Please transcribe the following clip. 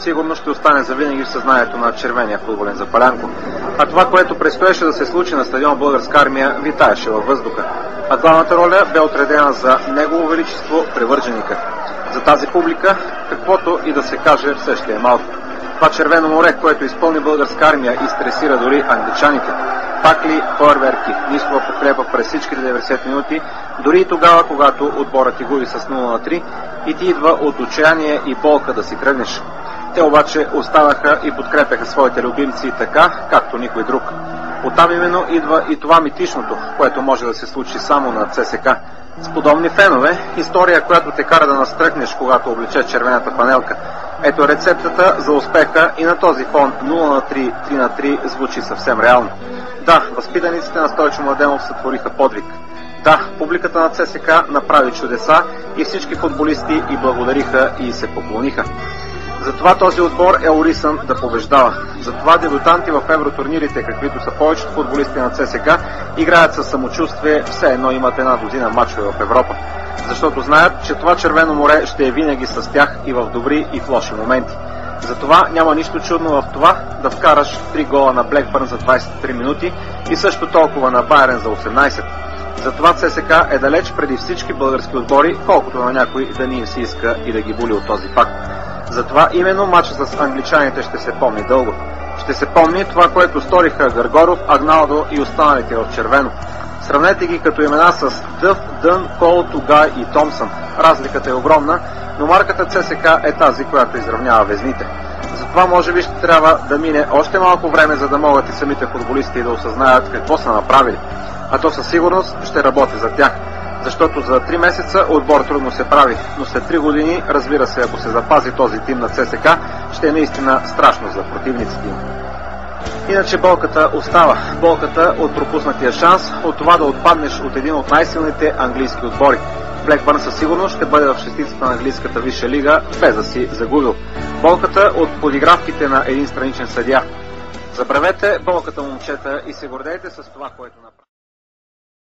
сигурно ще остане завинаги в съзнанието на червения футболен запалянко. А това, което предстоеше да се случи на стадион Българска армия, витаеше във въздуха. А главната роля бе отредена за Негово Величество Привърженика. За тази публика, каквото и да се каже, все ще е малко. Това червено море, което изпълни Българска армия и стресира дори англичаните. Пак ли фойерверки, нискова подкрепа през всичките 90 минути, дори и тогава, когато отборът ти губи с 0-3 и ти идва от отчаяние и болка да си тръгнеш. Те обаче оставаха и подкрепяха своите любимци така, както никой друг. Оттам именно идва и това митичното, което може да се случи само на ЦСКА. С подобни фенове, история, която те кара да настръкнеш, когато облече червената фанелка. Ето рецептата за успеха и на този фон 0-3, 3-3 звучи съвсем реално. Да, възпитаниците на Стойчо Младенов сътвориха подвиг. Да, публиката на ЦСКА направи чудеса и всички футболисти и благодариха и се поклониха. Затова този отбор е орисан да побеждава. Затова дебютанти в евротурнирите, каквито са повечето футболисти на ЦСКА, играят със самочувствие, все едно имат една дозина мачове в Европа. Защото знаят, че това червено море ще е винаги с тях и в добри и в лоши моменти. Затова няма нищо чудно в това да вкараш 3 гола на Блекбърн за 23 минути и също толкова на Байерн за 18. Затова ЦСКА е далеч преди всички български отбори, колкото на някой да ни им се иска и да ги боли от този факт. Затова именно матча с англичаните ще се помни дълго. Ще се помни това, което сториха Гъргоров, Агналдо и останалите в червено. Сравнете ги като имена с Дъв, Дън, Кол, Тугай и Томсън. Разликата е огромна, но марката ЦСКА е тази, която изравнява везните. Затова може би ще трябва да мине още малко време, за да могат и самите футболисти да осъзнаят какво са направили. А то със сигурност ще работи за тях. Защото за 3 месеца отбор трудно се прави, но след 3 години, разбира се, ако се запази този тим на ЦСКА, ще е наистина страшно за противниците им. Иначе болката остава. Болката от пропуснатия шанс, от това да отпаднеш от един от най-силните английски отбори. Блекбърн със сигурност ще бъде в шестицата на английската висша лига, без да си загубил. Болката от подигравките на един страничен съдия. Забравете болката, момчета, и се гордейте с това, което направи.